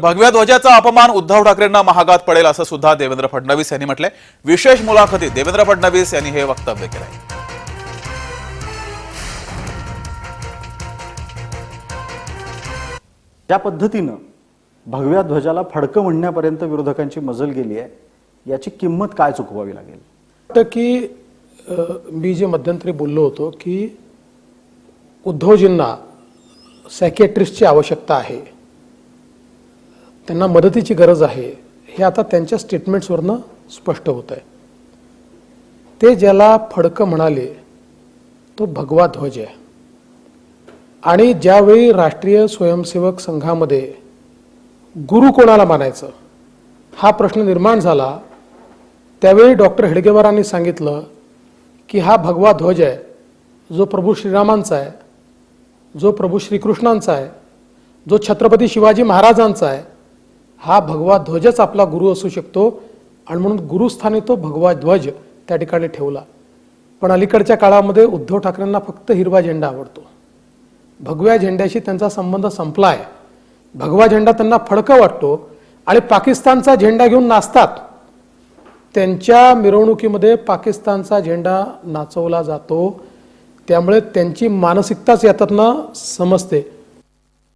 भगव्या ध्वजाचा अपमान उद्धव ठाकरेंना महागात पडेल असं सुद्धा देवेंद्र फडणवीस यांनी म्हटलंय। विशेष मुलाखतीत देवेंद्र फडणवीस यांनी हे वक्तव्य केलंय। ज्या पद्धतीनं भगव्या ध्वजाला फडकं म्हणण्यापर्यंत विरोधकांची मजल गेली आहे, याची किंमत काय चुकवावी लागेल? की मी जे मध्यंतरी बोललो होतो की उद्धवजींना सायकियाट्रिस्टची आवश्यकता आहे, त्यांना मदतीची गरज आहे, हे आता त्यांच्या स्टेटमेंट्सवरनं स्पष्ट होत आहे। ते ज्याला फडकं म्हणाले तो भगवा ध्वज आहे। आणि ज्यावेळी राष्ट्रीय स्वयंसेवक संघामध्ये गुरु कोणाला मानायचं हा प्रश्न निर्माण झाला, त्यावेळी डॉक्टर हेडगेवारांनी सांगितलं की हा भगवा ध्वज आहे, जो प्रभू श्रीरामांचा आहे, जो प्रभू श्रीकृष्णांचा आहे, जो छत्रपती शिवाजी महाराजांचा आहे, हा भगवा ध्वजच आपला गुरु असू शकतो। आणि म्हणून गुरुस्थानी तो भगवा ध्वज त्या ठिकाणी ठेवला। पण अलीकडच्या काळामध्ये उद्धव ठाकरेंना फक्त हिरवा झेंडा आवडतो, भगव्या झेंड्याशी त्यांचा संबंध संपला आहे। भगवा झेंडा त्यांना फडकं वाटतो आणि पाकिस्तानचा झेंडा घेऊन नाचतात। त्यांच्या मिरवणुकीमध्ये पाकिस्तानचा झेंडा नाचवला जातो, त्यामुळे त्यांची मानसिकताच यातनं समजते।